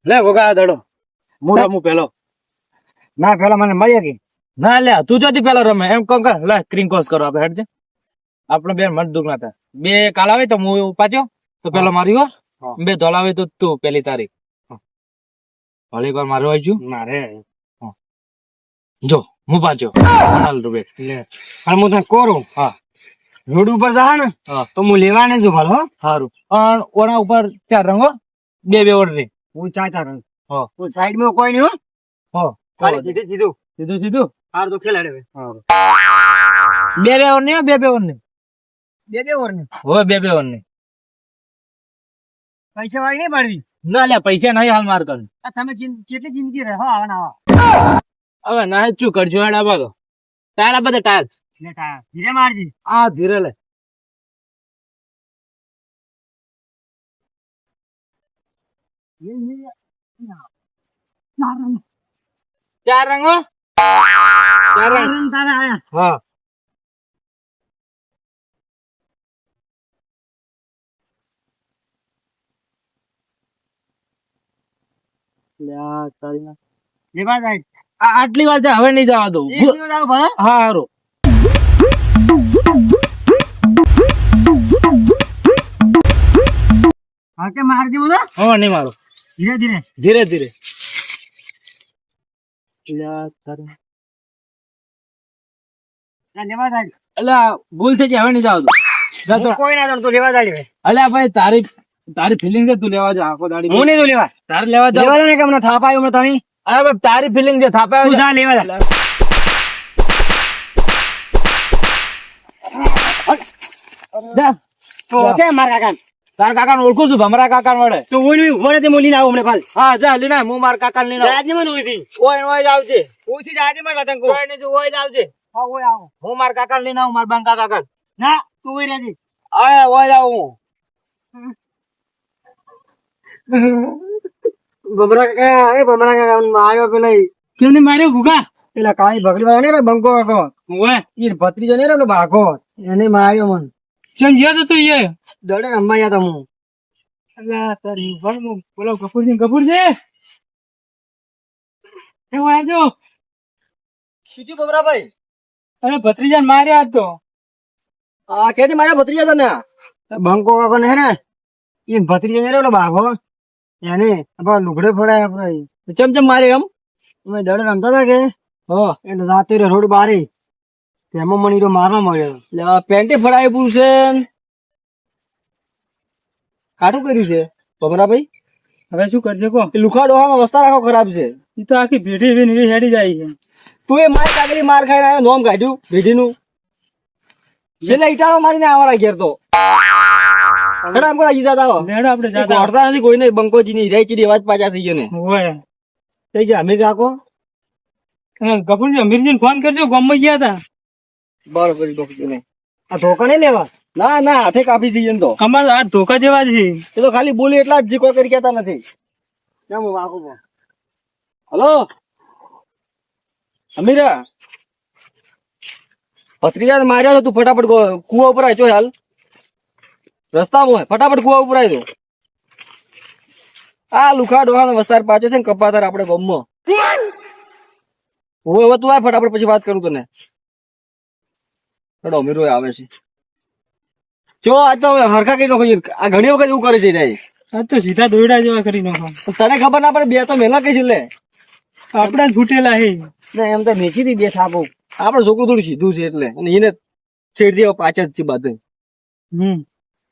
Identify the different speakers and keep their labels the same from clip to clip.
Speaker 1: લે ગોગા દડો હું રમું પેલો. ના પેલા મને મળીએ કે ના લે તું જોતી પેલો રમે એમ કહું કે લે ક્રીમ કોર્સ કરો આપણે હેડ છે આપણે બે મત દુખ ના થાય બે કાલ આવે તો હું પાછો તો પેલો મારી હો બે ધોલ આવે તો તું પેલી તારીખ ભલે એક વાર મારો આવજો મારે જો હું પાછો લે પણ હું તને કોરું હા રોડ ઉપર જા ને તો હું લેવા ને જો ભાલ હો સારું પણ ઓના ઉપર 4 રંગો બે બે ઓર દે હું 4 રંગ હો હું સાઈડ માં કોઈ નહીં હો સીધું સીધું સીધું સીધું હાર તો ખેલાડે બે બે ઓર ને બે બે ઓર ને બે બે ઓર ને હો બે બે ઓર ને પૈસા વાળી નહીં પાડવી ના લે પૈસા નહીં હાલ માર કર તમે જેટલી જિંદગી રહે હો આવા હવે ના શું કરજો હેડા બાગો તારા બધા ટાયર લે ટાયર ધીરે મારજી આ ધીરે લે ચાર રંગો ચાર રંગ તારા આયા હા આટલી વાર હવે નહીં જવા દઉં હા સારું હા કે મારજી બધા હો નહીં મારો ધીરે ધીરે ધીરે ધીરે ભૂલ થઈ જાય હવે નહીં જવા દઉં કોઈ ના તું લેવા જાય અલ્યા ભાઈ તારી ફિલિંગ છે તું લેવા જા આખો દાડી હું નહીં લેવા તારે લેવા જા ને કે મને થાપ આવ્યો મને તણી અરે બાપ તારી ફિલિંગ છે થાપ આવ્યો તું જા લેવા જા તો કે મારા કાકા તારા કાકા ને ઓળખું છું ભમરા કાકા વડે તો ઓય વડે તે મોલી લાવ મને ફાલ હા જા લીના હું માર કાકા લઈને આજની મને ઓય થી ઓય આવજે ઓય થી જાજે માર વતન કો ઓય ને જો ઓય આવજે હા ઓય આવો હું માર કાકા લઈને આવું માર બાંકા કાકા ના તું ઓય રેજી અરે ઓય આવું બમરા કાકા આવ્યો પેલા કેમને માર્યો ભૂકા પેલા કાળી બકરી વાળા ને બંકો કાકો ઓય ઈ ભત્રીજો ને રે ભાગો એને માર્યો મન ચમ જ્યો તો તું એ દડે રમવા ગયા તો હું અલ્લા તારી વણ બોલો કપૂર છે એ વાજો સીધી બમરા ભાઈ અરે ભત્રીજાને માર્યો આજ તો આ કેની માર્યો ભત્રીજા તને બંકો કાકો ને હે ને ઈ ભત્રીજો ને રે ભાગો એને આપણે લુગડે ફડાય આપણે ચમ મારે એમ અમે દડે રમતા હતા કે હો એટલે રાતે રોડ બારી એમાં મણી તો મારવા મળ્યો એટલે પેન્ટે ફડાય પૂરું છે કાઢું કર્યું છે ભમરાભાઈ હવે શું કરશે કો લુખા ડોહામાં વસ્તા રાખો ખરાબ છે એ તો આખી ભેટી હેડી જાય છે તું એ માર કાગલી માર ખાઈને આવ્યો નોમ કાઢ્યું ભેટીનું છેલ્લે ઈટાળો મારીને આવરા ઘેર તો કોઈ બંકોજી ની રેચડી અવાજ પાછા થઈ ગયો ને થઈ જાય અમીર કાકો કપૂરજી અમીરજી ફોન કરજો ગામમાં ગયા હતા બરોબર આ ધોકા નહીં લેવા ના ના હાથે કાપી જઈએ તો અમારે આ ધોકા જેવા છે એ તો ખાલી બોલી એટલા જ કોઈ કરી કેતા નથી હલો અમીરા ભત્રીજા માર્યા તું ફટાફટ કુવા ઉપર આવ હાલ રસ્તામાં ફટાફટ કુવા ઉપર આવી દો આ લુખા ડોહાનો વસ્તાર પાછો છે ને કપાતર આપડે ગમમાં હવે તું આ ફટાફટ પછી વાત કરું તને અમીરો આવે છે જો આજ તો હરખા કઈ નાખો આ ઘણી વખત એવું કરે છે આજ તો સીધા દોયડા જેવા કરી નાખો તને ખબર ના પડે બે તો મેલા કઈ છે લે આપડા જ ફૂટેલા હે એમ તો મેચી થી બે થાપો આપડે છોકરું થોડું સીધું છે એટલે અને એને છેડ દેવા પાછા જ છે બાદ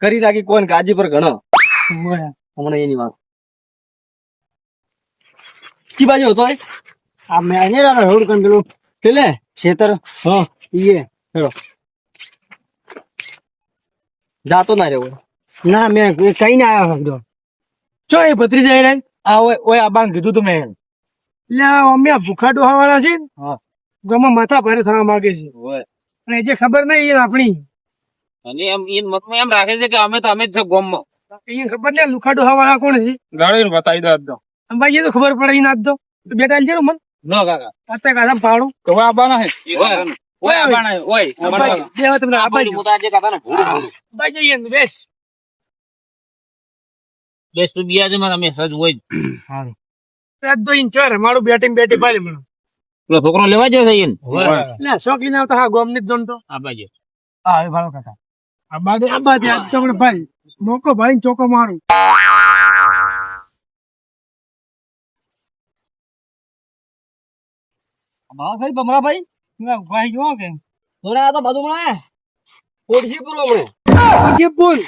Speaker 1: કરી રાખી કોણ ગાજી પર ઘણો હમણાં એની વાત ચી બાજુ હતો આ મેં અહીંયા રોડ કન પેલું પેલે ખેતર હા ઈએ હેડો જાતો ના રહ્યો ના મેં કઈ ના આવ્યો સમજો ચો એ ભત્રી જાય રે આ ઓય આ બાંગ કીધું તું મેં એટલે અમે ભૂખા ડોહા વાળા છે ગામમાં માથા ભારે થવા માંગે છે અને જે ખબર નહીં એ આપણી અને એમ રાખે છે કે અમે જ છે ગોમમાં એ ખબર ને લુખા ડોહા વાળા કોણ છે ગાડી બતાવી દો ભાઈ એ તો ખબર પડે ના દો બેટા છે મન ન કાકા અત્યારે કાકા પાડું તો આબાના હે ઓય આબાના ઓય તમને આબાજી મુતા જે કાકા ને ભાઈ જઈએ બેસ બેસ્ટ તો દિયા છે મારા મેસેજ હોય જ.
Speaker 2: તો ઇન્ચર મારું બેટિંગ પાડી મને
Speaker 1: પેલો છોકરો લેવા જશે ઈન
Speaker 2: એટલે શોખીન આવતા હા ગોમ ની જોન તો
Speaker 1: આ બાજુ
Speaker 2: હા હવે ભાલો કાકા આ બાદ તમને ભાઈ મોકો ભાઈ ચોકો મારું
Speaker 3: ભાઈ ભમરાભાઈ
Speaker 2: ભાઈ જો કે
Speaker 3: થોડા આ તો બધું મળે ઓળખી પૂરો મળે
Speaker 2: કે બોલ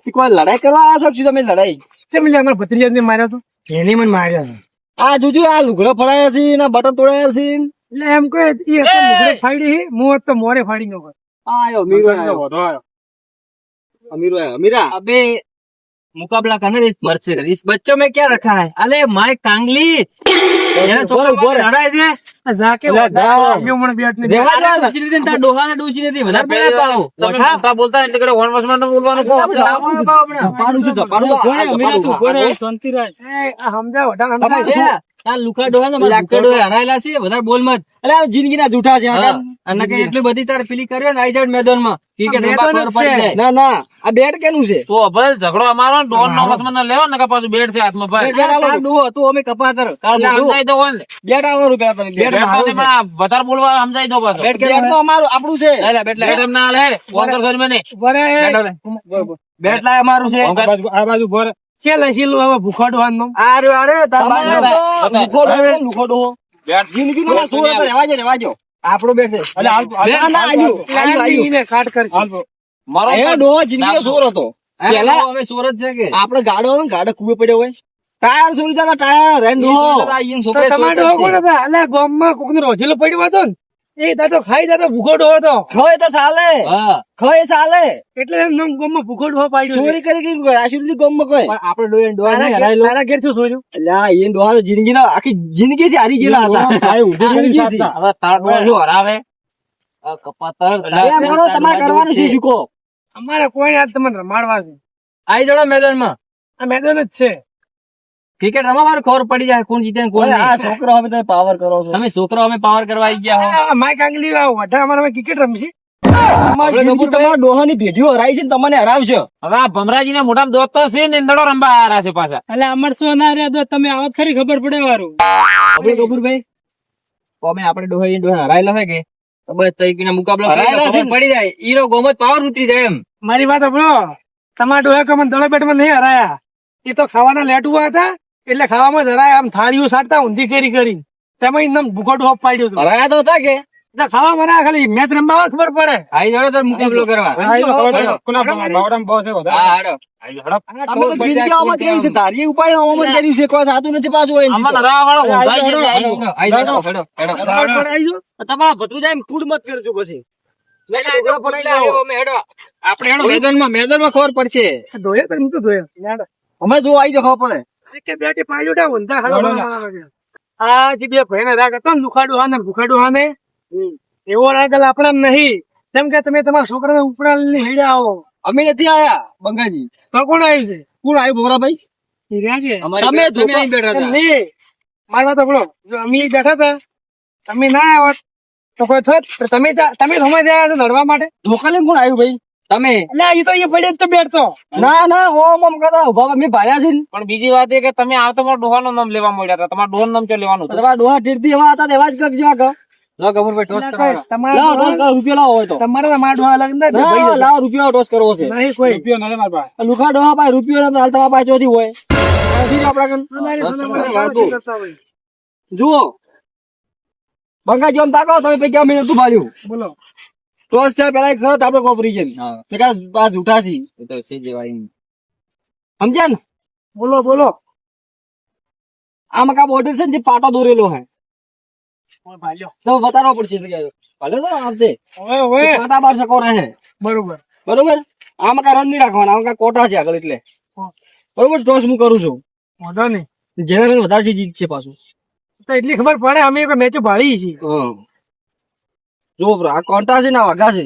Speaker 3: કોઈ લડાઈ કરવા આવ્યા છો તમે લડાઈ
Speaker 2: ચમ અમારા ભત્રીજા ને માર્યો તો એને મને માર્યો છે.
Speaker 3: આ જોજો આ લુગડો ફડાયા છે ના બટન તોડાયા છે
Speaker 2: એટલે એમ કહે એ મુગડે ફાડી હું તો મોરે ફાડી નો
Speaker 3: આયો અમીરા
Speaker 1: अबे मुकाबला करने दे मर्द से इस बच्चों में क्या रखा है अरे माय कांगली ये छोकरा
Speaker 3: बोल
Speaker 1: લડાય છે
Speaker 2: જાકે મને બેટ ને
Speaker 3: રેવા દે.
Speaker 1: ડોસી નથી તાર ડોહા ને ડોસી નથી વધારે પેલા પાડો મોટા બોલતા એટલે કરે વન વર્ષમાં તો બોલવાનું કો
Speaker 3: જપાનું છે જપાનું
Speaker 2: શાંતિ રાખ સમજાવ વટાણ
Speaker 1: તાર લુખા ડોહા ને મારા લુખા ડોહા હરાયેલા છે વધારે બોલ મત
Speaker 3: એટલે આ જિંદગીના જૂઠા છે આ
Speaker 1: અને કે એટલી બધી તાર પેલી કર્યો ને આઈ જાય મેદાનમાં ક્રિકેટ રમવા ખબર પડી જાય
Speaker 3: ના ના આ બેટ કેનું છે
Speaker 1: તો ભલે ઝઘડો અમારો ને ડોન નો વર્ષમાં લેવા ને કે પાછું બેડ છે હાથમાં ભાઈ તાર ડોહો તું અમે કપાતર કાલ સમજાઈ દો ને
Speaker 3: બેટ આવો રૂપિયા તમે બેટ
Speaker 1: બેટ તો નહીં, વધારે બોલવા સમજાઈ દો પાછો
Speaker 3: બેટ તો અમારું આપણું છે
Speaker 1: બેટ એમ ના લે ફોન કરશો જ મને
Speaker 3: બેટ લાય અમારું છે
Speaker 2: આ બાજુ ભરે છે લસીલું હવે ભૂખાડું હાથ
Speaker 3: અરે તાર લુખોડો જિંદગીમાં શું હતો રેવા જો આપણો બેટ છે ના ના આયુ
Speaker 2: ને કાટ કર
Speaker 1: મારો
Speaker 3: એ ડોહો જિંદગીનો સોર હતો
Speaker 1: પેલા અમે સુરત છે કે
Speaker 3: આપણે ગાડો હતો ને ગાડો કુએ પડ્યો હોય ટાયર સોરી જતા ટાયર રેન ડોહો
Speaker 2: ટમાટો કોણ હતા એટલે ગામમાં કોક નો રોજેલો પડ્યો હતો ને એ દાદો ખાઈ દાદો ભૂખોડો હતો
Speaker 3: ખોય તો ચાલે
Speaker 1: હા
Speaker 3: ખોય ચાલે
Speaker 2: એટલે એમ નામ ગામમાં ભૂખોડો પાડ્યો
Speaker 3: ચોરી કરી રાશિદ ગમમાં કોઈ
Speaker 1: પણ આપણે ડોહા નહીં હરાયેલો
Speaker 2: તારા ઘેર શું સોર્યું
Speaker 3: અલ્યા એ ડોહા તો જિંદગીના આખી જિંદગી થી હારી ગયેલા હતા જિંદગીથી.
Speaker 1: હવે તાર ડોહા શું હરાવે આ કપાતર
Speaker 3: એમ કરો તમારે કરવાનું છે શીખો
Speaker 2: અમારે કોઈ આજ તમને રમાડવા છે
Speaker 1: આઈ જડો મેદાનમાં
Speaker 2: આ મેદાન જ છે
Speaker 1: ક્રિકેટ રમવા વાળું ખબર પડી જાય કોણ જીતે ને કોણ
Speaker 3: આ
Speaker 1: નહીં
Speaker 3: છોકરો હવે તમે પાવર કરો છો
Speaker 1: તમે છોકરો અમે પાવર કરવા આવી ગયા હો
Speaker 2: આ માઈક આંગલી વઢા અમારે ક્રિકેટ રમશે
Speaker 3: તમારી જિંદગી તમારા ડોહાની પેઢીઓ હરાઈ છે ને તમને હરાવશે
Speaker 1: હવે આ ભમરાજી ના મોટા દોસ્તો છે ને ઇંદડો રમવા આયા છે પાછા
Speaker 2: એટલે અમાર શું ના રહ્યા તો તમે આવત ખરી ખબર પડે વારું
Speaker 1: આપણે કપૂરભાઈ અમે આપણે ડોહા હરાયેલા હોય કે તો બસ તઈકીના મુકાબલો
Speaker 3: હરાયેલા છે ને?
Speaker 1: પડી જાય ઈરો ગોમત પાવર ઉતરી જાય એમ
Speaker 2: મારી વાત સાંભળો તમારા ડોહા કમન દડો બેટમાં નહીં હરાયા એ તો ખાવાના લેટુઆ હતા એટલે ખાવામાં જ હરાયા આમ થાળીઓ સાટતા ઊંધી કરી તેમાં એકદમ ભૂખોડું હોપ પાડ્યું હતું
Speaker 3: હરાયા તો હતા કે
Speaker 2: એટલે ખાવા મના ખાલી મેચ રમવા ખબર પડે
Speaker 1: આઈ જડો તો મુકાબલો કરવા હા હાડો
Speaker 3: અમે તો જિંદગી આમાં જ કરી છે તારી ઉપાડી આમાં જ કર્યું છે કોઈ થતું નથી પાછું હોય
Speaker 1: આમાં હરાવા વાળો ઊંઘાઈ જશે આઈ જડો
Speaker 2: ખબર પડાઈ જો
Speaker 3: તમારા ભત્રીજા એમ ફૂડ મત કરજો પછી
Speaker 1: આપણે હેડો મેદાનમાં ખબર પડશે
Speaker 2: ધોયા તો તો ધોયા
Speaker 3: અમે જો આવી તો ખબર પડે
Speaker 2: કે બેટી પાડ્યું તા ઊંધા આ જે બે ભાઈને રાગ હતો ને લુખાડું હા ને ભૂખાડું હા ને એવો રાગ આપણા નહીં તેમ કે તમે તમારા છોકરાને ઉપડા હેડ્યા આવો
Speaker 3: અમે નથી આયા બંગાજી
Speaker 2: તો કોણ આવ્યું છે
Speaker 3: કોણ આવ્યું ભોરાભાઈ
Speaker 2: ઈ રહ્યા છે
Speaker 3: તમે અહીં બેઠા હતા
Speaker 2: નહીં મારી વાત સાંભળો જો અમે અહીં બેઠા હતા તમે ના આવત તો કોઈ થોત તમે સમય રહ્યા છો લડવા માટે
Speaker 3: ધોકા લઈને કોણ આવ્યું ભાઈ
Speaker 1: તમે
Speaker 2: એટલે એ તો એ પડે જ તો બેઠતો
Speaker 3: ના ના ઓમ કરતા ઉભા મેં ભાડ્યા છે ને
Speaker 1: પણ બીજી વાત એ કે તમે આ તમારા ડોહાનું નામ લેવા મળ્યા હતા તમારા ડોહાનું નામ ચો લેવાનું હતું
Speaker 3: તમારા ડોહા ટીરથી એવા હતા ને એવા જ કગ જેવા કગ
Speaker 1: લો કપૂરભાઈ ટોસ
Speaker 2: એટલે કોઈ
Speaker 3: લાવો ટોસ
Speaker 2: તમારા
Speaker 3: કરો રૂપિયા લાવો હોય તો
Speaker 2: તમારા તો મારા ડોહા અલગ નથી
Speaker 3: ના લાવો રૂપિયા ટોસ કરવો છે
Speaker 2: નહીં કોઈ રૂપિયો નડે મારા પાસે
Speaker 3: લુખા ડોહા પાસે રૂપિયો નથી હાલ તમારા પાસે ચોથી હોય નથી ને આપણા કન જુઓ બંગાજી આમ તાકો તમે પૈકી અમે નતું ભાડ્યું
Speaker 2: બોલો
Speaker 3: ટોસ થયા પેલા એક શરત આપણે કોપરી છે કે આ જૂઠા છી
Speaker 1: એ તો છે જેવાય
Speaker 3: સમજ્યા ને
Speaker 2: બોલો બોલો
Speaker 3: આમાં કા બોર્ડર છે ને જે પાટો દોરેલો હે
Speaker 2: ઓય ભાલ્યો
Speaker 3: તો બતાવવો પડશે ભલે તો આપતે
Speaker 2: ઓય ઓય
Speaker 3: પાટા બાર સકો રહે
Speaker 2: બરોબર
Speaker 3: બરોબર આમાં કા રન નહીં રાખવાના આમાં કા કોટા છે આગળ એટલે બરોબર ટોસ હું કરું છું
Speaker 2: વાંધો નહીં
Speaker 3: જેના રન વધારે છે જીત છે પાછું
Speaker 2: તો એટલી ખબર પડે અમે કોઈ મેચો ભાળી છીએ
Speaker 3: હા જો આ કોટા છે ને આ વાઘા છે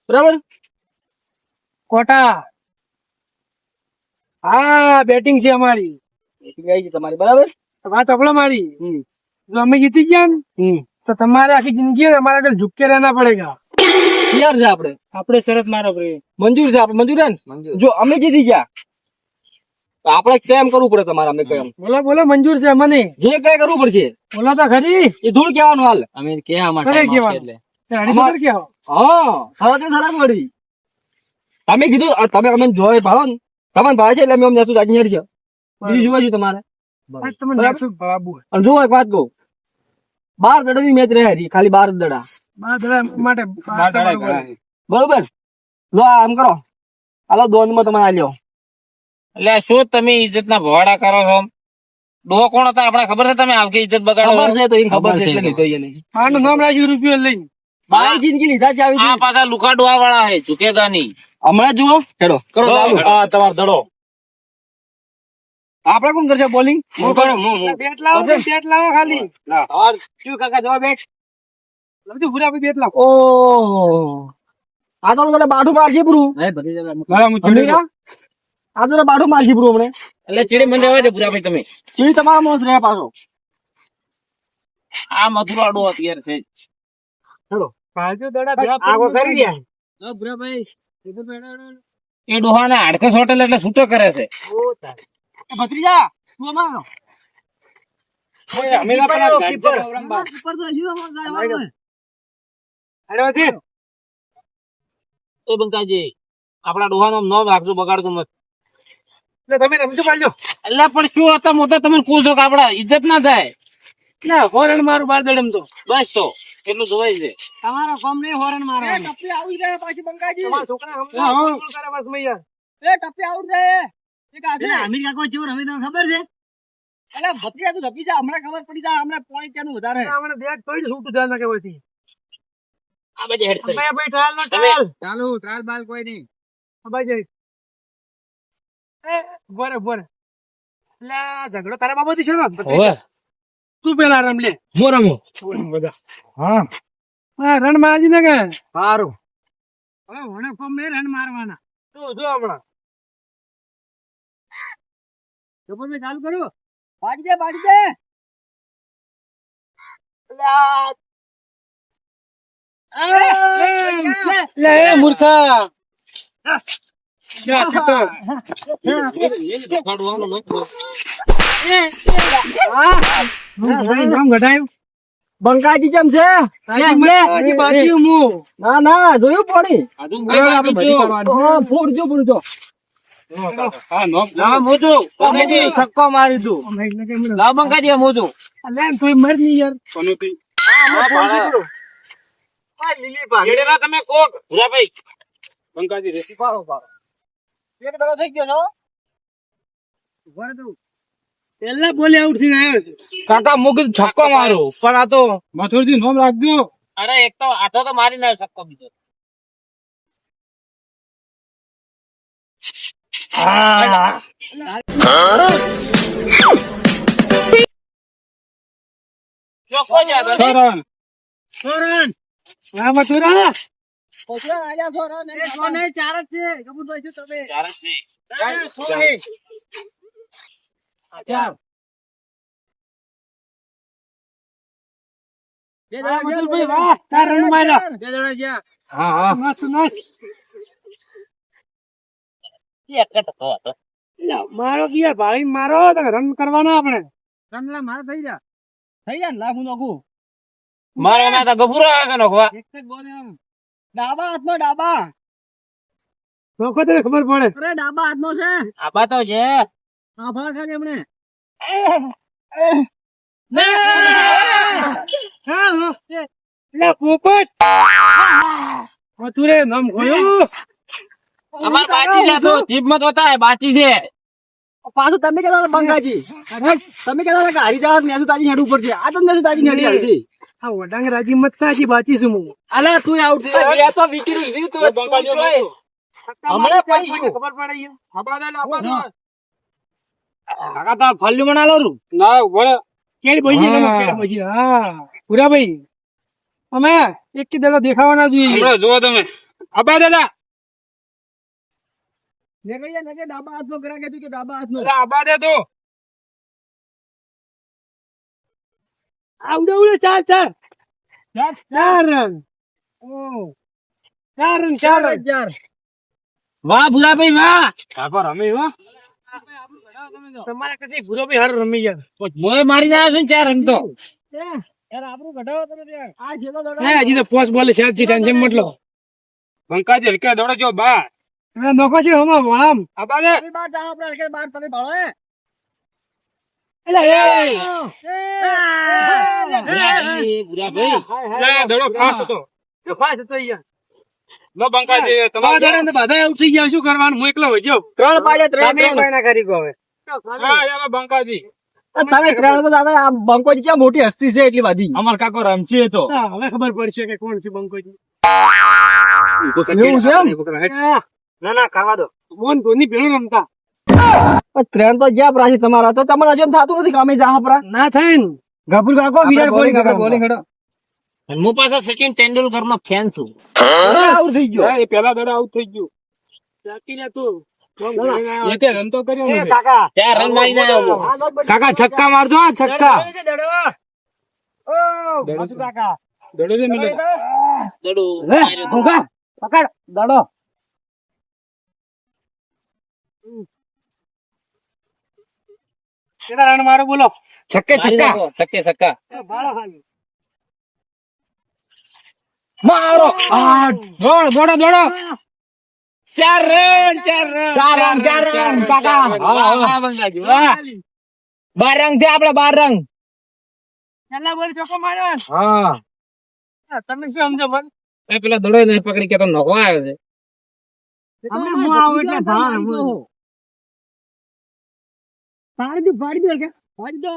Speaker 3: બરાબર
Speaker 2: કોટા હા બેટિંગ છે અમારી
Speaker 3: ગઈ છે તમારી બરાબર
Speaker 2: વાત આપડે મારી
Speaker 3: હમ
Speaker 2: જો અમે જીતી ગયા ને તો તમારે આખી જિંદગી અમારા આગળ ઝુકે રહેના પડેગા
Speaker 3: ક્લિયર છે આપણે
Speaker 2: આપણે શરત મારો ભાઈ
Speaker 3: મંજૂર છે આપણે મંજૂર છે ને જો અમે જીતી ગયા આપણે કેમ કરવું પડે તમારે અમે કેમ
Speaker 2: બોલો બોલો મંજૂર છે મને.
Speaker 3: જે કઈ કરવું પડશે
Speaker 2: બોલો તો ખરી.
Speaker 3: એ ધૂળ કહેવાનું હાલ
Speaker 1: અમે ક્યાં આમાં
Speaker 2: ખરે
Speaker 1: time આવશે
Speaker 2: કહેવાનું.
Speaker 1: એટલે.
Speaker 2: તે અઢી સત્તર કહેવાય.
Speaker 3: હા સરસ સરસ મળી તમે કીધું તમે અમે જોઈ ભાવો ને તમને ભાવે છે એટલે અમે અમને જાગી હેડ છે બીજું જોવા છું તમારે
Speaker 2: આ તમને નાખશું બાબુ.
Speaker 3: અને જો એક વાત કહું 12 દડાની મેચ રહે હરી, ખાલી 12 દડા
Speaker 2: બાર દડા માટે
Speaker 3: બરોબર લો આમ કરો હાલો દોન માં તમે આલ્યો
Speaker 1: એટલે શું તમે ઇજ્જત ના ભવાડા કરો છો? ડોહો કોણ હતા આપણે ખબર છે? તમે હાલ કે ઇજ્જત બગાડો
Speaker 3: ખબર
Speaker 1: છો?
Speaker 3: છે તો એને ખબર છે
Speaker 1: ખબર છે
Speaker 3: એટલે લીધો એને
Speaker 2: આનું નામ રાખ્યું રૂપિયો લઈને.
Speaker 3: મારી જિંદગી લીધા છે આવી
Speaker 1: આ પાછા લુકા ડોહા વાળા હે, ઝુકેગા નહીં.
Speaker 3: હમણાં જુઓ હેડો કરો ચાલુ
Speaker 1: તમારો દડો
Speaker 3: આપણે કોણ કરશે બોલિંગ
Speaker 1: હું કરું
Speaker 2: બેટ લાવો બેટ લાવો ખાલી. શું કાકા જવા બેટ લવજો ભૂરા બેટ લાવો.
Speaker 3: ઓહો આ તો તને બાઠું મારશે પૂરું સમજી આ તો બાઠું મારશે પૂરું હમણે
Speaker 1: એટલે ચીડી મને રહેવા દે ભૂરાભાઈ તમે.
Speaker 3: ચીડી તમારા મોસ રહ્યા પાછો
Speaker 1: આ મથુરા ડોહો અત્યારે છે.
Speaker 2: બાજુ દડા આગો કરી દે.
Speaker 1: ભૂરાભાઈ એ ડોહાને હાડકે સોટેલ એટલે છૂટો કરે છે.
Speaker 3: ભત્રીજા તું અમારો
Speaker 1: અમે લોકો
Speaker 3: કીપર તો હજુ અમારો
Speaker 2: હેડો છે.
Speaker 1: એ બંકાજી આપડા ડોહાનું નામ રાખજો, બગાડતું મત.
Speaker 2: એટલે તમે રમજો પાડજો.
Speaker 1: એટલે પણ શું હતા મોટા તમે પૂછો કે આપડા ઇજ્જત ના થાય.
Speaker 2: ના હોરણ મારું બાર દડમ તો
Speaker 1: બસ તો એટલું જોવાય છે.
Speaker 2: તમારો ફોર્મ નહીં હોરણ મારો.
Speaker 3: ટપ્પી આવી જાય પાછી બંકાજી
Speaker 2: તમારા છોકરા હમણાં કરે બસ મૈયા.
Speaker 3: એ ટપ્પી આઉટ જાય એક આજે અમીર કાકો જેવો રમે તમને ખબર છે એટલે ભત્રીજા તું ધપી જા હમણાં ખબર પડી જાય હમણાં પોઈન્ટ ક્યાંનું વધારે
Speaker 2: હમણાં બેટ પડી છૂટું ધ્યાન નાખે હોયથી.
Speaker 1: આ બાજુ હેડ કરી.
Speaker 2: ભાઈ ટ્રાયલ નો
Speaker 1: તમે-
Speaker 2: ટ્રાયલ.
Speaker 3: ચાલુ ટ્રાયલ બાલ કોઈ નહીં
Speaker 2: ભાઈ જઈ. એ બોરે બોરે. એટલે આ ઝઘડો તારા બાબતથી છે ને?
Speaker 1: ઓવે
Speaker 2: તું પેલા રમ લે.
Speaker 1: હું રમું.
Speaker 2: બધા
Speaker 1: હા
Speaker 2: હા રન મારજી ને કે
Speaker 1: સારું.
Speaker 2: હવે વણે ફોર્મ ને રન મારવાના. જો હમણાં જબરદસ્ત ચાલુ કરો.
Speaker 3: બાજી દે
Speaker 2: લે એ મૂર્ખા. જા ચિત્તર. નામ ઘટાયું.
Speaker 3: બંકાજી જેમ છે
Speaker 2: હજી બાકી હું.
Speaker 3: ના ના જોયું પડી
Speaker 1: હજુ આપણે ભરી કરવાનું.
Speaker 3: ફૂડજો ફૂડજો
Speaker 1: હા મોજું બંકાજી
Speaker 3: છક્કો મારી તું
Speaker 2: આમ એક ને કેમ રે.
Speaker 1: લાવ બંકાજી આ મોજું.
Speaker 2: લે ને તોય મર નહીં યાર.
Speaker 3: લીલી પા
Speaker 1: જેડેરા તમે કોક ભૂરાભાઈ બંકાજી રે.
Speaker 3: પારો પારો એક દડો થઈ ગયો છો
Speaker 2: ઉભા રહો. પહેલા બોલે આઉટ થઈને આવ્યો છે.
Speaker 1: કાકા મુકીદ છક્કો મારો પણ આ તો
Speaker 2: મથુરજી નોમ રાખજો.
Speaker 1: અરે એક તો આઠો તો મારી ના છક્કો બીજો. ચોખ્ખો છે આ તો.
Speaker 2: સોરન. હા મથુરા.
Speaker 3: પોસરા આજા છો રો ને ચાર જ છે કબૂત ભાઈ છું તમે
Speaker 1: ચાર જ છે.
Speaker 2: ચાર. મથુરભાઈ વાહ. 4 રન માર્યા.
Speaker 3: બે દડા જ્યાં
Speaker 1: હા હા
Speaker 2: મસ્ત મસ્ત.
Speaker 1: એક જ હતો આ તો.
Speaker 2: લે, મારો યાર ભાઈ મારો તો રન કરવાના આપણે.
Speaker 3: રનલા મારા થઈ ગયા ને લાગુ નોખું
Speaker 1: મારે એમાં તો ગભુરો આવે છે નોખવા.
Speaker 3: એક જ બોલ એમ ડાબા હાથનો ડાબા
Speaker 2: નોખો તો ખબર પડે.
Speaker 3: અરે ડાબા હાથનો છે
Speaker 1: આબા તો છે.
Speaker 3: આભાર ખાલી એમણે
Speaker 2: લે પોપટ. મથુરે નામ ખોયું.
Speaker 1: અમાર બાકી છે તો જીભ મત બતાય બાકી છે.
Speaker 3: પાછું તમે કહેતા હતા બંગાજી તમે કહેતા હતા કે હારી જવા નેસુ તાજી હેડ ઉપર છે આ તો નેસુ તાજી હેડી આવી
Speaker 2: આ વડાંગ રાજી મત થાજી બાચી છું હું.
Speaker 3: અલે તું આઉટ થઈ બે તો વિકેટ લીધી તું હમણાં પડી ગયું
Speaker 2: ખબર પડે ઈ. આબા દે આબા દે.
Speaker 3: કાકા તો ફલ્લી મના લો રૂ
Speaker 2: ના બોલે કેડી બોજી ને કેડી બોજી. હા પૂરા ભાઈ અમે એક કે દેલો દેખાવાના જોઈએ.
Speaker 1: હમણાં જુઓ તમે.
Speaker 2: આબા દાદા
Speaker 3: નગે ડાબા હાથનો કરા કે તું કે ડાબા હાથનો
Speaker 2: આબા દે તો આવડે આવડે. ચાર રન. ઓ 4 રન.
Speaker 3: ચાર
Speaker 1: વાહ ભૂરાભાઈ વાહ.
Speaker 2: કાપા રમે હો. તમારા કદી ભૂરો બી હારું રમી ગયા.
Speaker 1: મોય મારી જાય છે ને ચાર રન તો
Speaker 3: યાર આપણું ઘટાડો તમે ત્યાં આ જેલો દડો
Speaker 2: હે, હજી તો પોસ્ટ બોલે છે, હજી ટેન્શન મતલો.
Speaker 1: બંકાજી હલકા દોડો જો બા
Speaker 2: હવે નોકો છે હમણાં ભણામ.
Speaker 1: આબાને
Speaker 3: તમે બહાર જાઓ આપણે હલકે બહાર તમે ભાળો હે
Speaker 2: એટલે એ
Speaker 1: પૂરા ભાઈ દોડો ખાસ હતો
Speaker 2: ફાસ હતો યાર.
Speaker 1: લો બંકાજી
Speaker 2: આ
Speaker 1: તમારે
Speaker 2: દાડા ને બધા એવું થઈ ગયા, શું કરવાનું? હું એકલો હોય જો.
Speaker 3: 3 પાડ્યા 3
Speaker 2: કરી ગયો હવે.
Speaker 1: હા યાર બંકાજી
Speaker 3: તમે 3 તો દાદા આ બંકોજી છે મોટી હસ્તી છે એટલી બધી
Speaker 1: અમાર કાકો રમચી હતો
Speaker 2: હા, હવે ખબર પડશે કે કોણ છે બંકોજી.
Speaker 3: એવું છે એમ?
Speaker 2: ના ના, કરવા દો. મોહન ધોની ભેળું રમતા.
Speaker 3: ટ્રેન તો જ્યાં પ્રાચી તમારા તો તમારે હજુ એમ થતું નથી કે અમે જા પરા
Speaker 2: ના થાય ને. ગફુર કાકો વિરાટ કોહલી કાકા.
Speaker 1: અને હું પાછા સચિન તેંડુલકર નો ફેન છું
Speaker 3: આઉટ થઈ ગયો
Speaker 1: એ પેલા દડા આઉટ થઈ ગયું
Speaker 2: જાતીને તું.
Speaker 1: એ તે રન તો કર્યો
Speaker 3: એ
Speaker 1: ને
Speaker 3: કાકા
Speaker 1: ત્યાં રન મારીને આવ્યો
Speaker 2: કાકા છક્કા મારજો, છક્કા.
Speaker 3: ઓ બાજુ કાકા
Speaker 1: દડો દે મિલે દડો
Speaker 2: લે, ભૂકા, પકડ, દડો. કેટલા રન મારો બોલો?
Speaker 1: છક્કે છક્કા
Speaker 2: મારો. દોડ, દોડો, દોડો.
Speaker 1: ચાર રન
Speaker 3: કાકા.
Speaker 1: વાહ બંગાજી વાહ
Speaker 3: 12 રંગ છે આપણે 12 રંગ
Speaker 2: કેટલા બોલ ચોકો માર્યો?
Speaker 1: હા
Speaker 2: તમે શું સમજો મન?
Speaker 1: એ પેલા દડો ને પકડી કે તો નખો આવ્યો છે
Speaker 2: અમે હું આવું એટલે ભાળ રમું. પાડી દો કે પાડી દો.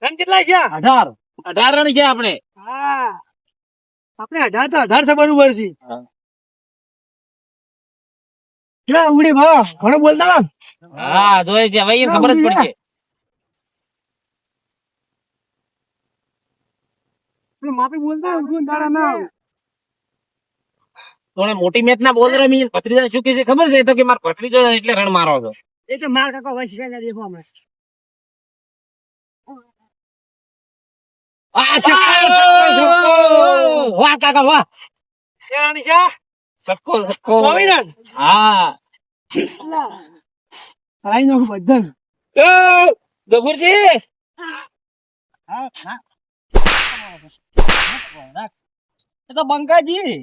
Speaker 2: રન કેટલા છે?
Speaker 1: 18 રન છે આપણે
Speaker 2: હા, આપણે 18 તો 18 બરોબર છે.
Speaker 1: હા.
Speaker 2: ક્યાં ઉડી ભાવ ઘણું બોલતા હતા?
Speaker 1: હા જોઈ છે હવે એને ખબર જ પડશે
Speaker 2: પેલું માપે બોલતા હોય, ઊંધું દાડા ના આવે.
Speaker 1: તો મોટી મેચ ના બોલ રમી ભત્રીજા શું કે છે ખબર છે? તો કે માર ભત્રીજો એટલે રન મારો છો
Speaker 2: એ તો માર કાકા વસી ગયા દેખો હમણાં.
Speaker 1: વાહ કાકા વાહ
Speaker 2: શેના નિશા?
Speaker 1: સક્કો
Speaker 2: 24 રન.
Speaker 1: હા
Speaker 2: આઈ નો બધન.
Speaker 1: ગફુરજી
Speaker 3: એ તો બંકાજી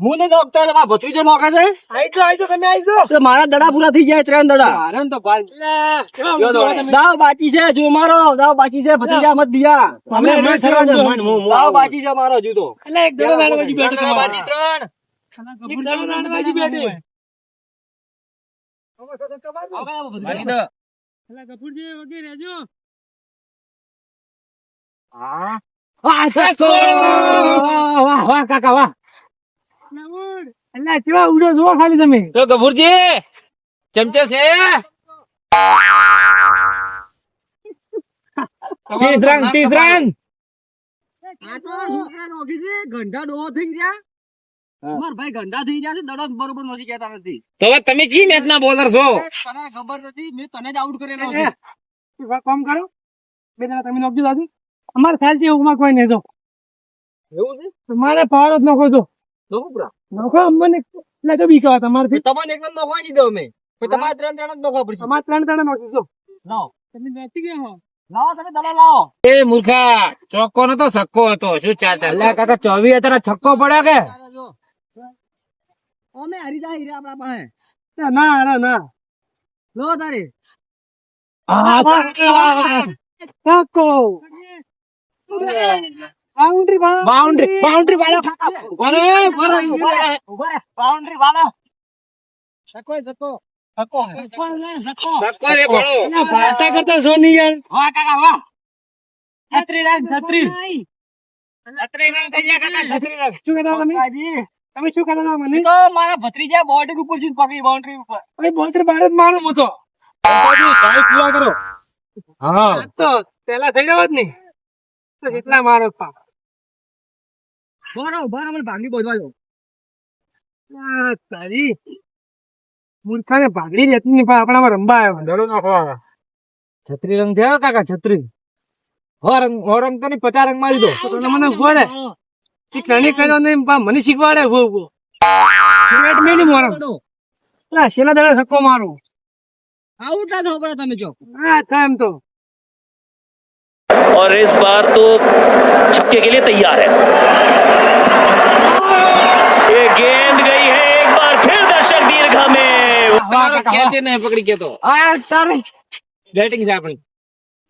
Speaker 3: હું ને ડોક્ટર તમારા ભત્રીજો નોખે છે
Speaker 2: આઈ તો તમે આઈજો.
Speaker 3: તો મારા દડા પૂરા થઈ જાય 3 દડા
Speaker 2: આરન તો ભાઈ. કેવા ઊંધું હોય તમે?
Speaker 3: દાવ બાકી છે જો મારો દાવ બાકી છે ભત્રીજા મત દિયા
Speaker 2: અમે મેચ રમજો.
Speaker 3: દાવ બાકી છે મારો જુદો
Speaker 2: એટલે એક દડો નાનવાજી બેઠો તમારો.
Speaker 1: બાજી 3
Speaker 2: એક દડો નાનવાજી બેઠી.
Speaker 1: બાજી દો
Speaker 2: એટલે ગફુરજી વગી રહેજો.
Speaker 3: વાહ વાહ કાકા વાહ
Speaker 2: એટલે કેવા ઉડો જુઓ ખાલી તમે.
Speaker 1: તો ગફુરજી ચમચે છે 30 રન
Speaker 3: આ તો છોકરા નોખી છે ગંડા ડોહો થઈ ગયા માર ભાઈ ગંડા થઈ ગયા છે દડો બરોબર નથી કહેતા નથી
Speaker 1: તો હવે તમે જી મેચ ના બોલર છો
Speaker 3: તને ખબર નથી મેં તને જ આઉટ કરેલો
Speaker 2: એ,
Speaker 3: છે
Speaker 2: એક કામ કરો, બે જણા તમે નોખજો દાદી. અમારે ખ્યાલ છે એવું કોઈ નહીં. તો
Speaker 3: એવું છે
Speaker 2: તમારે પાવર જ નોખો છો.
Speaker 3: નોખું પૂરા
Speaker 2: નોખો અમને એટલે જો બીક આવે તમારથી.
Speaker 3: તમને એકદમ નોખવા જ દો અમે પછી તમારે 3 જ નોખવા પડશે
Speaker 2: અમારે 3 જણા નોખીશું.
Speaker 3: લાવો
Speaker 2: તમે બેસી ગયા હો.
Speaker 3: લાવો તમે દડા લાવો
Speaker 1: એ મૂર્ખા ચોક્કો નતો સક્કો હતો શું ચાલ કાકા 24 હતા છક્કો પડ્યો કે
Speaker 3: અમે હરી જાય હીરા આપણા પાસે
Speaker 2: ના ના ના
Speaker 3: લો તારે
Speaker 2: કાકો બાઉન્ડ્રી વાળો.
Speaker 1: બાઉન્ડ્રી વાળો
Speaker 3: બાઉન્ડ્રી વાળો
Speaker 2: સકો સકો
Speaker 3: હકો
Speaker 1: સક્કો રે બોલો
Speaker 2: એટલે ભાષા કરતા છો નહીં યાર.
Speaker 3: વાહ કાકા વાહ
Speaker 2: 33 શું કહેતા તમે?
Speaker 3: કાકાજી
Speaker 2: તમે શું કહેતા હતા મને?
Speaker 3: તો મારા ભત્રીજા બોર્ડર ઉપર જઈને પકડી બાઉન્ડ્રી ઉપર
Speaker 2: અરે બોલતર ભારત મારો મોટો.
Speaker 1: હા
Speaker 2: તો પેલા થઈ જવા જ નહીં તો કેટલા મારો પાપ.
Speaker 3: બરાબર મને ભાગની બોલવા દો
Speaker 2: આ તારી મૂર્ખાને ભાગડી રહેતી નહીં પણ આપણામાં રંબા આવ્યો.
Speaker 1: દડો નાખો 36 રન થયા કાકા 36
Speaker 3: રંગ તો નહીં 50 રંગ મારી દો
Speaker 2: તો મને ઉભો રે ઈ કણી કર્યો ને મને શીખવાડે ઉભો રેડ મેની મારો ના શેલા દાડે સક્કો મારું
Speaker 3: આઉટ ના થો તમે જો
Speaker 2: હા થાય એમ તો
Speaker 4: और इस बार तो छक्के के लिए तैयार है ये गेंद गई है एक बार फिर दर्शक दीर्घा में
Speaker 1: કેચે ને પકડી કે તો
Speaker 3: આ તારે
Speaker 1: બેટિંગ છે આપણી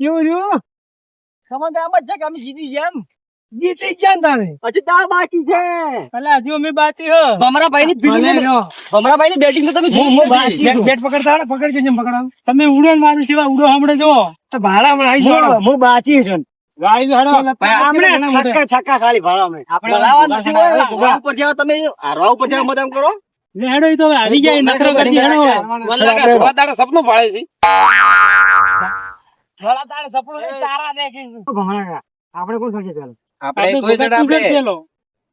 Speaker 2: કેવું રહ્યું
Speaker 3: સમજ આમ જ છે કે અમે જીતી ગયા એમ
Speaker 2: જીતી જ જાન તારે
Speaker 3: હજી તા બાકી છે
Speaker 2: અલા હજુ અમે બાકી હો
Speaker 3: ભમરાભાઈ ની ભમરાભાઈ ની બેટિંગ તો તમે
Speaker 2: બેટ પકડતા આવડે પકડજો જેમ પકડાવ તમે ઉડો ને મારું સિવાય ઉડો હમણે જો તો ભાડા હમણે આવી જાવ
Speaker 3: હું બાચી છું
Speaker 2: ગાડી તો હડો
Speaker 3: હમણે છક્કા ખાલી ભાડા અમે આપણે ગોગા ઉપર જાવ તમે આ રો ઉપર જાવ મત એમ કરો
Speaker 2: લે હેડો ઈ તો હવે આવી જાય નકરો કરતી હેડો
Speaker 1: મને લાગે થોડા દાડા સપનું પાડે છે
Speaker 2: થોડા તારે સપનો તારા દેખી ભમણા આપણે કોણ થશે ચાલો
Speaker 1: આપણે કોઈ સડ આપણે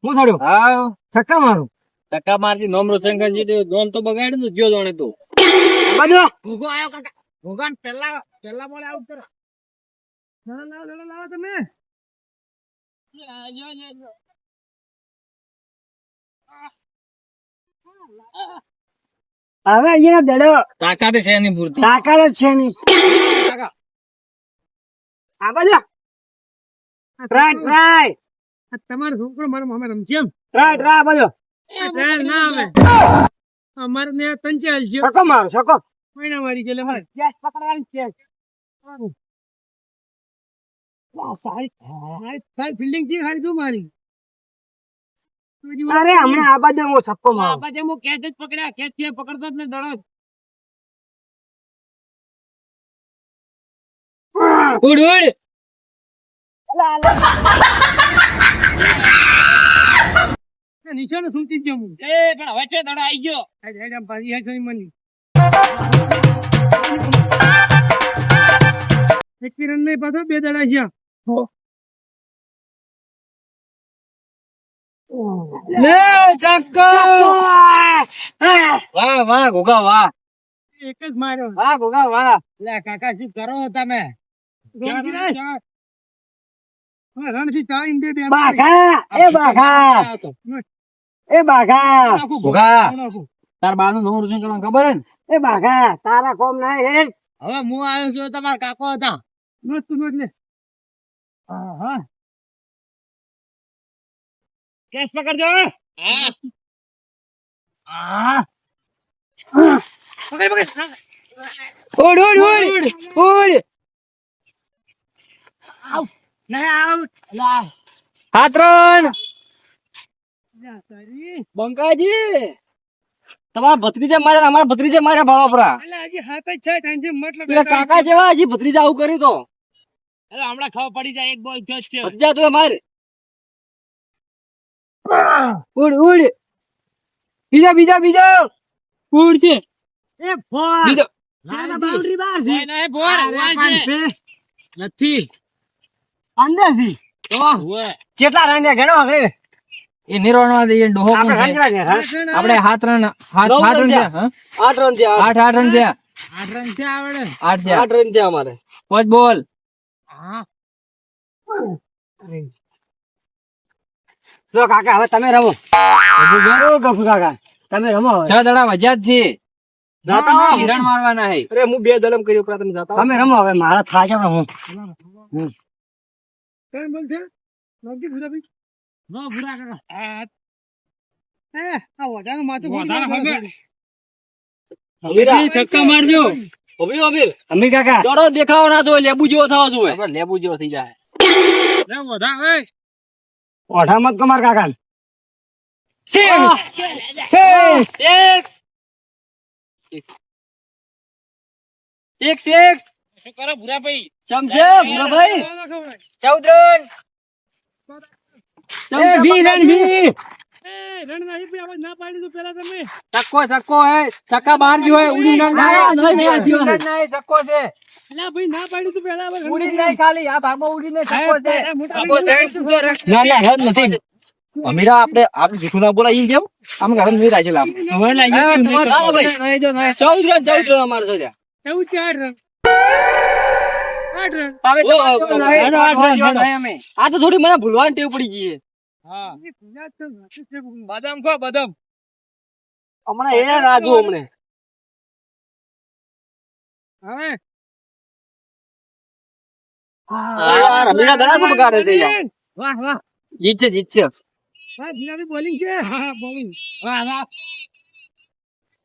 Speaker 3: હું છોડ્યો
Speaker 1: હા
Speaker 3: છક્કા મારું
Speaker 1: ટકા મારજી નોમ રોશન કરી દે નોમ તો બગાડ્યું ને જો જોણે તું
Speaker 3: બાજુ
Speaker 2: ભૂગો આયો કાકા ભૂગાન પહેલા બોલે આઉટ કરો લાવો તમે
Speaker 3: હવે અહીંયા દડો
Speaker 1: તાકાત છે એની પૂરતી
Speaker 3: તાકાત જ છે ની આ બાજુ ટ્રાય
Speaker 2: તમારો છોકરો મારા મામા રમશે એમ
Speaker 3: ટ્રાય બાજુ
Speaker 2: ના આવે અમારે ને તંચાલ છે
Speaker 3: છક્કો મારો છક્કો
Speaker 2: મહિના મારી ગયેલે મારે
Speaker 3: કેચ પકડવાની કેચ
Speaker 2: સારી ફિલ્ડિંગ છે ખાલી તું મારી
Speaker 3: અરે હમણાં આ બાજુ હું છક્કો મારો
Speaker 2: પાછા હું કેચ જ પકડ્યા કેચ છે પકડતો જ ને દડો
Speaker 1: ઉડ ઉડ
Speaker 2: નિશાનો સૂચી ગયો હું
Speaker 1: એ પણ હવે છે દડો આવી ગયો
Speaker 2: હેડ આમ પાછી હેડ કરી મની એક્સિડન્ટ નહીં પાછો બે દડા છે
Speaker 3: લે છક્કો વાહ વાહ ગોગા વાહ
Speaker 2: એક જ માર્યો
Speaker 3: વાહ ગોગા વાહ
Speaker 2: લે કાકા શું કરો તમે રણથી ચાલીને દે બે
Speaker 3: બાઘા એ બાઘા ગોગા તાર બાનું નવું રોશન કરવાનું ખબર હે ને એ બાઘા તારા કોમ ના હે
Speaker 1: હવે હું આવ્યો છું તમારા કાકો હતા
Speaker 2: મસ્ત નોટ લે હા કેસ પકડજો હવે
Speaker 1: હા
Speaker 2: પકડ
Speaker 3: ઉડ ઉડ ઉડ ઉડ
Speaker 2: નહીં આઉટ
Speaker 3: હાથરણ
Speaker 2: તારી
Speaker 3: બંકાજી તમારા ભત્રીજા માર્યા અમારા ભત્રીજા માર્યા બાપરા
Speaker 2: અલે હજી હાથ જ છે ટેન્શન મતલબ
Speaker 3: પેલા કાકા જેવા હજી ભત્રીજા આવું કર્યું તો
Speaker 2: અરે હમણાં ખબર પડી જાય એક બોલ જસ્ટ છે
Speaker 3: ભત્રીજા તો માર ઉડ ઉડ બીજા ઉડ છે
Speaker 2: એ ફોર
Speaker 3: બીજો
Speaker 2: બાઉન્ડરી બહાર છે
Speaker 1: નહીં બોર છે
Speaker 2: નથી
Speaker 3: અંદર છે કેટલા રન ગણો હવે
Speaker 1: એ નિરોણવા દે ડોહો
Speaker 3: આપણે રન
Speaker 1: આપણે હાથ રન હાથ રન છે
Speaker 3: 8 રન છે
Speaker 1: 8 રન છે
Speaker 2: 8 રન છે આવડે
Speaker 1: 8 છે
Speaker 3: 8 રન છે અમારે
Speaker 1: 5 બોલ
Speaker 2: હા
Speaker 3: તો કાકા હવે તમે રમો ગફુ કાકા તમે રમો હવે
Speaker 1: 6 દડા વજ્યા જ છે
Speaker 3: જાતા
Speaker 1: રન મારવાના હે
Speaker 3: અરે હું 2 દલમ કર્યો તમે જાતા તમે રમો હવે મારા થાય છે હું
Speaker 2: કેમ બોલ છે નોકી ભૂરા ભાઈ નો ભૂરા કાકા આ વડાનું માથું
Speaker 3: અમીરા
Speaker 1: છક્કા મારજો
Speaker 3: અમીર અમીર કાકા દોડો દેખાવો ના જોઈએ લેબુ જેવો થવો જોઈએ
Speaker 1: આપણે લેબુ જેવો થઈ જાય
Speaker 2: લે વડા એ
Speaker 3: ઓઢા મત કમાર કાકા
Speaker 1: એક શું કરો ભૂરા ભાઈ
Speaker 3: ચમચે ભૂરાભાઈ
Speaker 1: 14 રન
Speaker 3: એ બી રન બી
Speaker 2: રન નહીં પી આપણે ના પાડી તો પેલા તમે
Speaker 1: સક્કો હે સક્કા બહાર જો હે ઉડી ના
Speaker 3: નહીં
Speaker 1: સક્કો છે
Speaker 2: અલા ભાઈ ના પાડી તો પેલા આપણે
Speaker 1: ઉડી નહીં ખાલી આ ભાગમાં ઉડીને સક્કો છે
Speaker 3: ના હેડ નથી અમીરા આપણે જૂઠું ના બોલાય કેમ આમ ઘરે નહીં રાખેલા
Speaker 2: હવે લાગી
Speaker 1: નહીં જો નહીં
Speaker 3: 14 રન અમારે છે
Speaker 2: એવું 4 રન
Speaker 3: આ તો થોડી મને ભૂલવાની ટેવ પડી ગઈ છે.
Speaker 1: બદામ ખો બદામ.
Speaker 3: હમણાં એ રાજુ હમણે આ રમીના ઘણા તો બગાડે છે યાર.
Speaker 2: વાહ વાહ
Speaker 1: જીતશે જીતશે.
Speaker 2: વાહ જીરાની બોલિંગ છે. હા બોલિંગ વાહ વાહ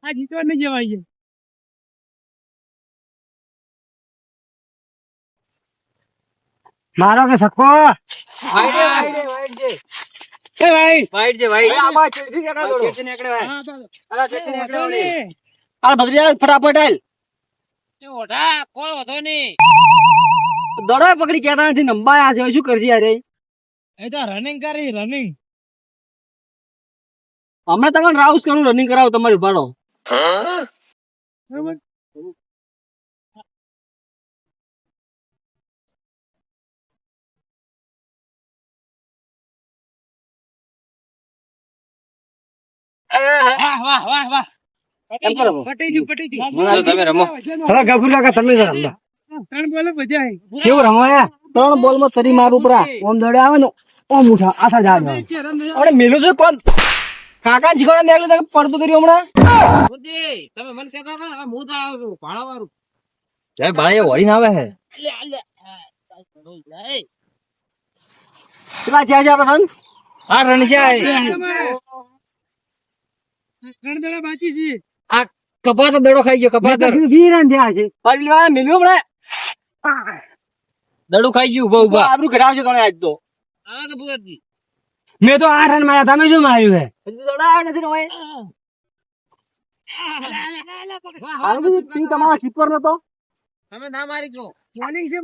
Speaker 2: આ જીતવા નહીં જવાય છે. મારો કે સકો એ ભાઈ
Speaker 1: વાઈટ છે વાઈટ.
Speaker 3: આમાં ચેડથી નીકળ્યા દોડો.
Speaker 1: ચેડથી નીકળે ભાઈ.
Speaker 2: હા તો
Speaker 3: અલા ચેડથી નીકળ્યા ઓલી. આ ભદ્રિયા ફટાફટ હાલ.
Speaker 1: ઓઢા કોઈ વધો નહીં.
Speaker 3: દડો પકડી કેતા નથી નંબાયા છે હવે શું કરશે યાર એ?
Speaker 2: એ તો રનિંગ કરી રનિંગ
Speaker 3: હમણાં તમને રાઉસ કરું રનિંગ કરાવું તમારી ભાડો.
Speaker 2: બરોબર વાહ વાહ વાહ વાહ
Speaker 3: એમ કરો.
Speaker 2: પટી ગયું પટી ગયું
Speaker 1: તમે રમો.
Speaker 3: હવે ગભુ કાકા તમે જ રમો.
Speaker 2: ત્રણ બોલે મજા આવી
Speaker 3: કેવું રમાયા? 3 બોલ માં સરી મારું ઉપરા ઓમ દડે આવે ને ઓમ ઉઠા આસા જા અરે મેલું છે કોણ કાકા જીગોડા ને આગળ પડતું કર્યું હમણાં.
Speaker 1: તમે મને કહેતા હતા હું તો આવું છું ભાડા વાળું.
Speaker 3: જય ભાઈ વળી ના આવે હે કેટલા છે આપડે સંત? 8 રન છે.
Speaker 2: ત્રણ દડા બાકી છે
Speaker 3: આ કપાતો દડો ખાઈ ગયો કપાતો.
Speaker 2: 20 રન થયા છે
Speaker 3: પાડી લેવા મેલ્યું હમણાં
Speaker 1: દડું ખાઈ ગયું ઉભા ઉભા.
Speaker 3: આબરૂ ઘટાડશે કોને આજ તો.
Speaker 1: હા તો ભૂગતજી.
Speaker 2: મેં તો 8 રન માર્યા તમે શું માર્યું હે
Speaker 3: હજી દડો આવ્યો નથી ને ભાઈ. હારું કીધું, તું તમારા કીપર નતો.
Speaker 1: તમે ના મારી ગયો.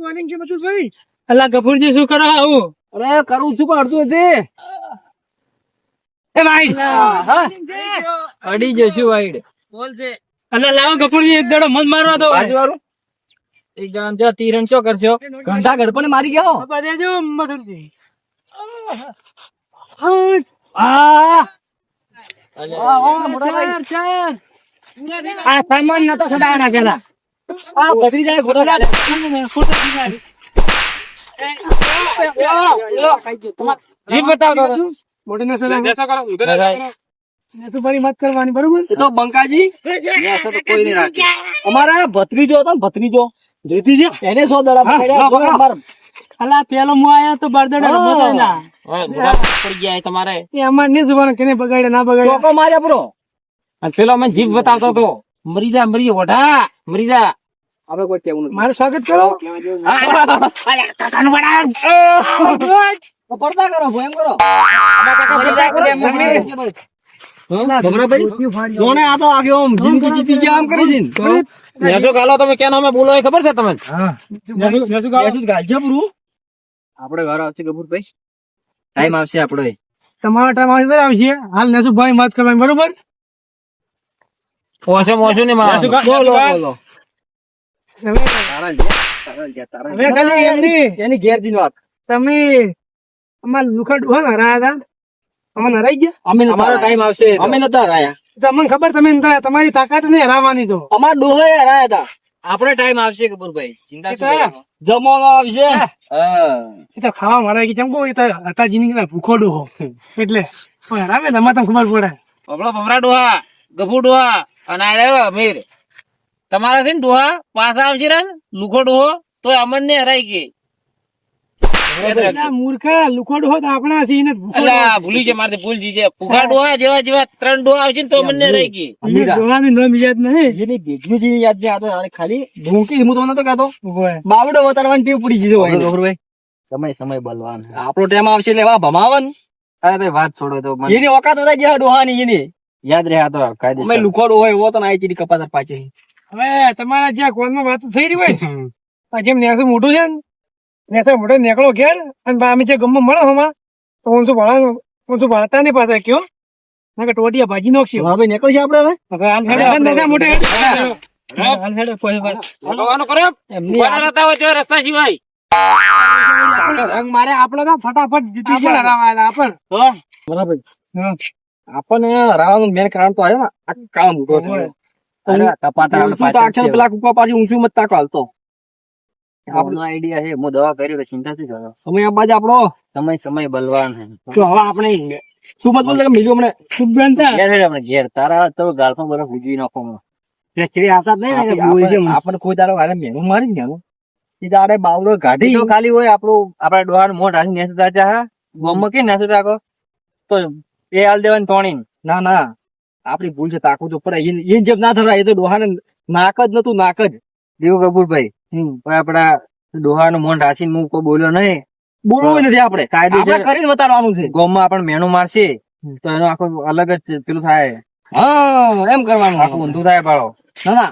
Speaker 2: બોલિંગ છે બધું ભાઈ અલ્લા ગફુરજી શું કરો આવું
Speaker 3: અરે કરું છું પણ અડધું હતી.
Speaker 2: એ ભાઈ
Speaker 3: હા
Speaker 1: અડી જશું વાઈડ. બોલ છે.
Speaker 2: અલ્લા લાવો ગફુરજી એક દડો મત મારવા દો
Speaker 3: બાજુવાળું
Speaker 1: એક જણ જો તીરણ શું કરશો?
Speaker 3: ઘંટા ગડપણે મારી ગયો.
Speaker 2: બાપા દેજો મધુરજી
Speaker 3: આ મોટા ભાઈ.
Speaker 2: ચાર આ સામાન નતો સડાવવાના પેલા
Speaker 3: આ બદરી જાય ઘોડો ચાલે.
Speaker 1: જીપ બતાવો તો.
Speaker 2: મોટી ને તું બરી મત કરવાની બરોબર
Speaker 3: એ તો બંકાજી કોઈ નહીં રાખે. અમારા ભત્રીજો હતો ને ભત્રીજો જીતી છે એને 100 દડા પકડ્યા. અમારા
Speaker 2: અલા પેલો હું આયો તો બરદડા રમતો ના
Speaker 1: હવે ગુલાબ પડી ગયા તમારે.
Speaker 2: એ અમાર નહીં જોવાનું કેને બગાડે ના બગાડે
Speaker 3: ચોકો માર્યા બ્રો.
Speaker 1: અને પેલો અમે જીપ બતાવતો હતો. મરી જા ઓઢા મરી જા.
Speaker 3: આપણે કોઈ કેવું નથી.
Speaker 2: મારું સ્વાગત કરો
Speaker 3: તો પડતા કરો ભોયમ કરો. અમારા કાકા પડતા કરો. ભમરાભાઈ જોણે આ તો આગળ આમ જિંદગી જીતી ગયા આમ કરી છે ને.
Speaker 1: નેસો ગાલો તમે ક્યાં નામે બોલો એ ખબર છે તમને?
Speaker 3: બેસું ગાલજે પૂરું.
Speaker 1: આપણે ઘર આવશે કપૂરભાઈ. ટાઈમ આવશે આપણો.
Speaker 2: તમારો ટાઈમ આવશે હાલ નેસુ ભાઈ મત કરવાની બરોબર
Speaker 1: ઓછો મોછું નહીં મારો.
Speaker 3: બોલો બોલો.
Speaker 2: હવે ખાલી એમની
Speaker 3: એની ઘેરજી વાત.
Speaker 2: તમે અમારા લુખા ડોહા ને હરાયા હતા અમને હરાઈ ગયા
Speaker 3: અમે
Speaker 1: અમારો ટાઈમ આવશે એ તો.
Speaker 3: અમે નતા હરાયા.
Speaker 2: તમને ખબર તમે તમારી તાકાત નહીં હરાવવાની તો
Speaker 3: અમાર ડોહે હરાયા હતા.
Speaker 1: આપણે ટાઈમ આવશે કપૂરભાઈ. ચિંતા શું કરો?
Speaker 3: જમવાનો આવશે.
Speaker 1: હા.
Speaker 2: એ તો ખાવા મળે કે કેમ કહું એ તો હતાજીની ભૂખો ડોહો એટલે પણ હરાવે ને એમાં તમને ખબર પડે
Speaker 1: આપણો ભમરા ડોહા ગભુ ડોહા અને આ રહ્યો અમીર. તમારા છે ને ડોહા પાછા આવશે રે લુખો ડોહો તો અમન ને હરાઈ ગઈ.
Speaker 2: અલા, મૂર્ખા લુખો ડોહો તો આપણા છે એને ભૂખો
Speaker 1: અલા ભૂલી છે મારે ભૂલજી છે. ભૂખા ડોહા જેવા જેવા 3 ડોહા આવશે ને તો અમને હરાઈ ગઈ.
Speaker 2: ડોહાની નામ યાદ નહીં
Speaker 3: એની ભેજનું જે યાદ નહીં. આ તો હાલે ખાલી ભૂંકી હું તો નતો કહેતો.
Speaker 2: હોય
Speaker 3: બાવડો વતાડવાની ટેવ પડી ગઈ છે ભાઈ.
Speaker 1: સમય બલવાન.
Speaker 3: આપણો ટાઈમ આવશે એટલે એવા ભમાવન.
Speaker 1: અરે તો વાત છોડો તો
Speaker 3: એની ઓકાત વધારે ગયા ડોહાની એની.
Speaker 1: યાદ રહ્યા તો
Speaker 3: અમે
Speaker 1: કાયદેસર.
Speaker 3: લુખોડો હોય એવો તો ના ચીડી કપાતર પાછી.
Speaker 2: હવે તમારા જ્યાં કોલમાં વાતો થઈ રહી હોય આ જેમ નેસો મોટું છે ને નેસો મોટો નીકળો ઘેર અને અમે જે ગમમાં મળો હમણાં તો ઓનસો ભણતા નહીં પાછા કયો ના કે ટોટિયા ભાજી નાખશું
Speaker 3: હવે નીકળશે આપડે હવે.
Speaker 2: હવે હાલ હેડો નેસા મોટે હેડ. હાલ હેડો કોઈ વાર
Speaker 1: ભગવાનો કરો
Speaker 3: એમની
Speaker 1: ઉભા રહેતા હોય છે રસ્તા સિવાય.
Speaker 2: રંગ મારે આપણો તો ફટાફટ જીતી જાય આપણ
Speaker 3: બરાબર. આપણને હરાવાનું મેન કારણ તો આવ્યો ને આ કામ
Speaker 1: અરે કપાતર આપણે
Speaker 3: ઊંચું તો આખે પેલા કુકા પાછી ઊંચું મત તાકો હાલતો
Speaker 1: આપણો આઈડિયા છે હું દવા કર્યો ચિંતા શું કરો
Speaker 3: સમય આપવા જ આપણો
Speaker 1: સમય સમય બલવાન
Speaker 3: તો હવે આપણે શું મત બોલ મિલ્યું હમણે
Speaker 2: ખૂબ બેન થા.
Speaker 1: ઘેર આપણે ઘેર તારા તો ગાલમાં બરફ ઉજવી નાખો
Speaker 3: ચીડી આશા જ નહીં ને કે બોલ છે આપણે કોઈ તારો ગાલે મેનું મારી ને એ તારે બાવડો કાઢી
Speaker 1: તો ખાલી હોય આપણું આપડા ડોહાનું મોઢ હાથી નેસતા ચા ગોમમાં કે નેસતા તાકો તો એ હાલ દેવાની તોણી
Speaker 3: ના ના આપડી ભૂલ છે તાકું તો પડે એ જેમ ના થવાય એ તો ડોહાને નાક જ નતું નાક જ
Speaker 1: દેવું કપૂરભાઈ પણ આપડા ડોહાનું મોઢ હાસીને હું કોઈ બોલ્યો નહીં
Speaker 3: બોલવું નથી આપણે
Speaker 1: કાયદેસર
Speaker 3: આપણે કરીને બતાડવાનું છે
Speaker 1: ગોમમાં આપણને મેણું મારશે તો એનો આખો અલગ જ પેલું થાય
Speaker 3: હા એમ કરવાનું
Speaker 1: આખું ઊંધું થાય પાડો
Speaker 3: ના ના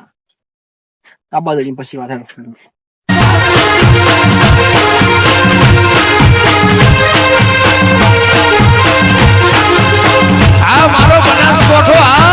Speaker 3: આ બાજુ પછી વાત થાય.
Speaker 5: આ મારો બનાસકોઠો આ